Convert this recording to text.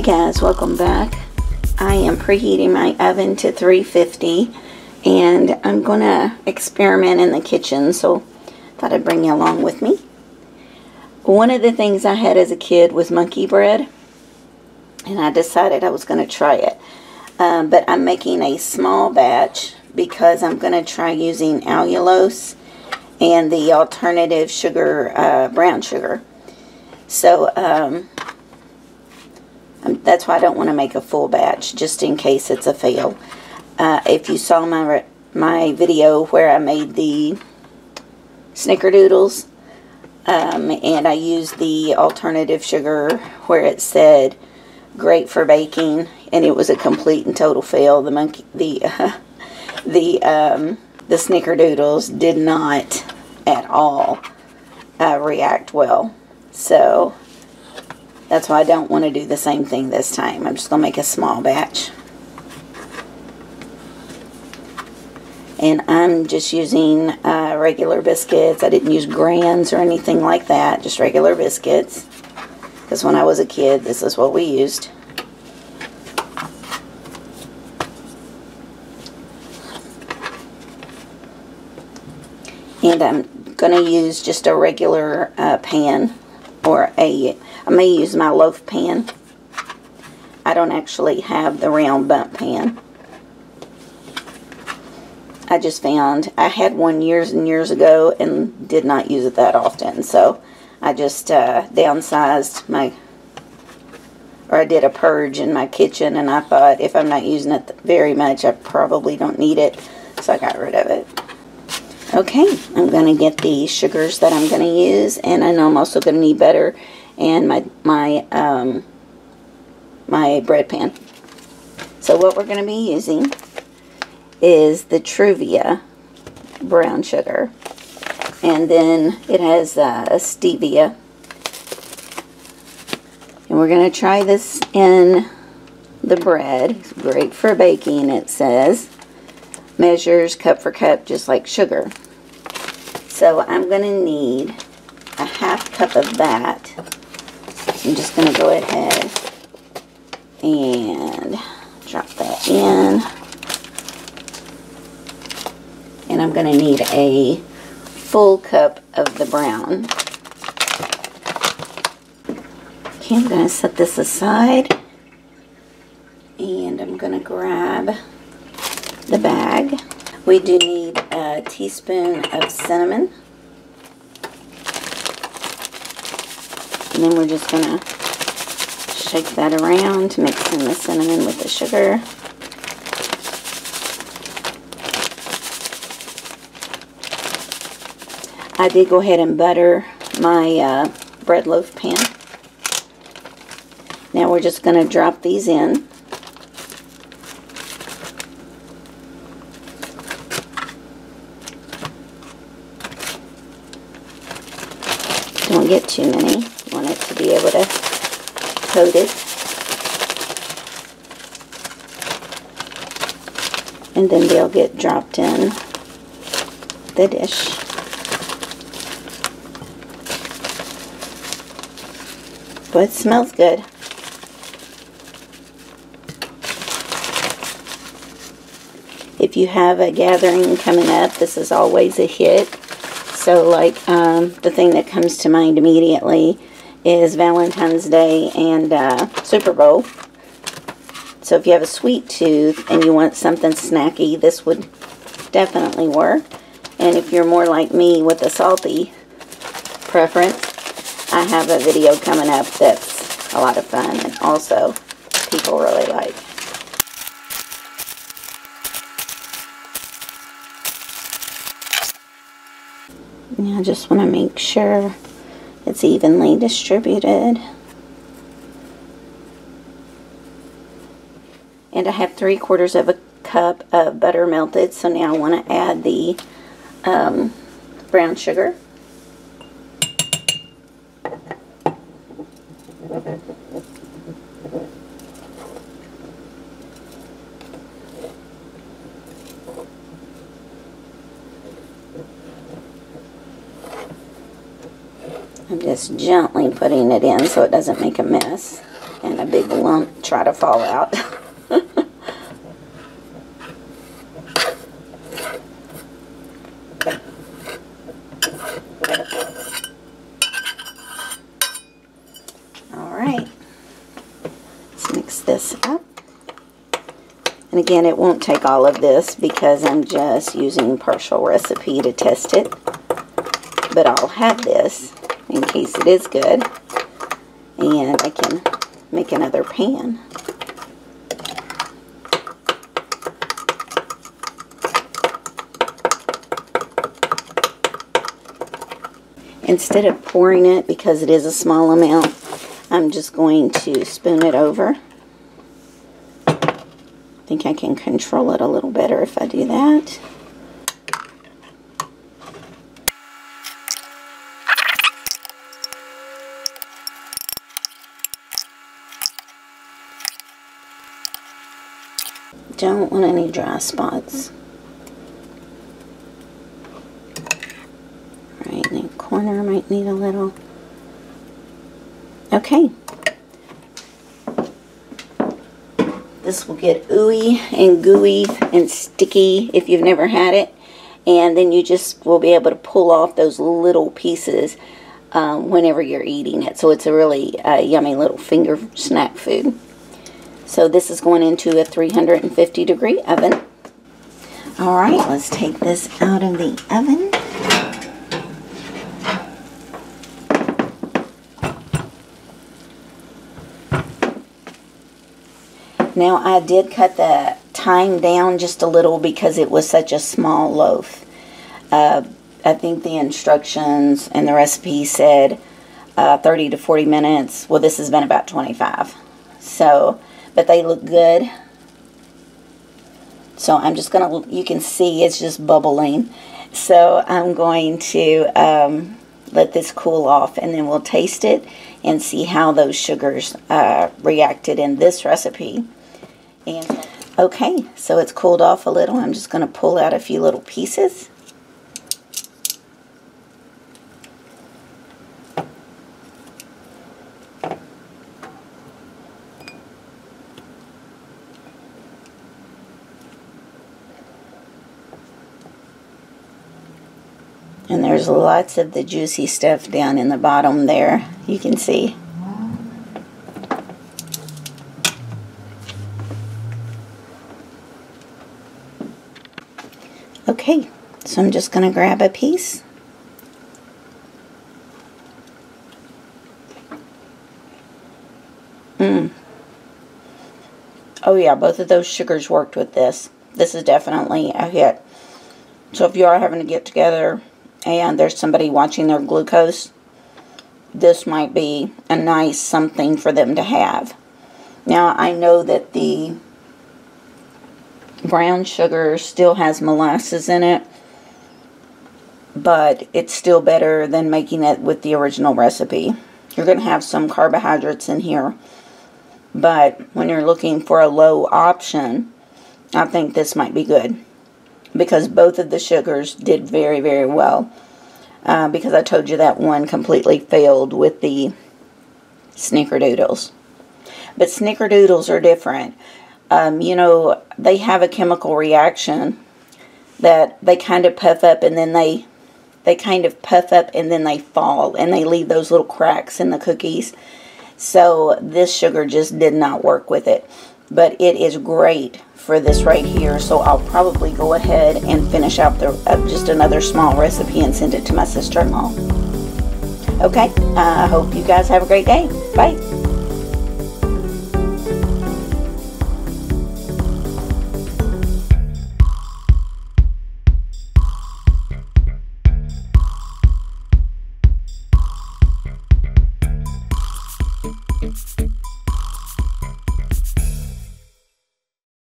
Guys, welcome back. I am preheating my oven to 350 and I'm gonna experiment in the kitchen, so thought I'd bring you along with me. One of the things I had as a kid was monkey bread, and I decided I was going to try it, but I'm making a small batch because I'm going to try using allulose and the alternative sugar, brown sugar. So that's why I don't want to make a full batch, just in case it's a fail. If you saw my video where I made the snickerdoodles, and I used the alternative sugar where it said great for baking, and it was a complete and total fail. The snickerdoodles did not at all react well. So that's why I don't want to do the same thing this time. I'm just going to make a small batch. And I'm just using regular biscuits. I didn't use Grans or anything like that, just regular biscuits. Because when I was a kid, this is what we used. And I'm going to use just a regular pan, or I may use my loaf pan. I don't actually have the round bundt pan. I just found I had one years and years ago and did not use it that often, so I just downsized I did a purge in my kitchen, and I thought if I'm not using it very much, I probably don't need it, so I got rid of it. Okay, I'm going to get the sugars that I'm going to use, and I know I'm also going to need butter and my bread pan. So what we're going to be using is the Truvia brown sugar, and then it has a stevia, and we're going to try this in the bread. It's great for baking, it says. Measures cup for cup, just like sugar. So I'm going to need a ½ cup of that. I'm just going to go ahead and drop that in. And I'm going to need a full cup of the brown. Okay, I'm going to set this aside. And I'm going to grab the bag. We do need a teaspoon of cinnamon. And then we're just going to shake that around, mixing the cinnamon with the sugar. I did go ahead and butter my bread loaf pan. Now we're just going to drop these in. Don't get too many. You want it to be able to coat it. And then they'll get dropped in the dish. But it smells good. If you have a gathering coming up, this is always a hit. So like the thing that comes to mind immediately is Valentine's Day and Super Bowl. So if you have a sweet tooth and you want something snacky, this would definitely work. And if you're more like me with a salty preference, I have a video coming up that's a lot of fun and also people really like. Now I just want to make sure it's evenly distributed. And I have 3/4 of a cup of butter melted, so now I want to add the brown sugar. I'm just gently putting it in so it doesn't make a mess and a big won't try to fall out. Alright, let's mix this up. And again, it won't take all of this because I'm just using partial recipe to test it. But I'll have this in case it is good. And I can make another pan. Instead of pouring it, because it is a small amount, I'm just going to spoon it over. I think I can control it a little better if I do that. Don't want any dry spots. Right, and the corner might need a little. Okay. This will get ooey and gooey and sticky if you've never had it. And then you just will be able to pull off those little pieces whenever you're eating it. So it's a really yummy little finger snack food. So this is going into a 350-degree oven. Alright, let's take this out of the oven. Now I did cut the time down just a little because it was such a small loaf. I think the instructions and the recipe said 30 to 40 minutes. Well, this has been about 25. So, but they look good. So I'm just going to, you can see it's just bubbling. So I'm going to let this cool off and then we'll taste it and see how those sugars reacted in this recipe. And okay, so it's cooled off a little. I'm just going to pull out a few little pieces. And there's lots of the juicy stuff down in the bottom there, you can see. Okay, so I'm just going to grab a piece. Oh yeah, both of those sugars worked with this. This is definitely a hit. So if you are having to get together and there's somebody watching their glucose, this might be a nice something for them to have. Now, I know that the brown sugar still has molasses in it, but it's still better than making it with the original recipe. You're going to have some carbohydrates in here, but when you're looking for a low option, I think this might be good, because both of the sugars did very, very well. Because I told you that one completely failed with the snickerdoodles. But snickerdoodles are different. You know, they have a chemical reaction that they kind of puff up and then they kind of puff up and then they fall and they leave those little cracks in the cookies. So this sugar just did not work with it. But it is great for this right here. So I'll probably go ahead and finish out the just another small recipe and send it to my sister-in-law. Okay, I hope you guys have a great day. Bye.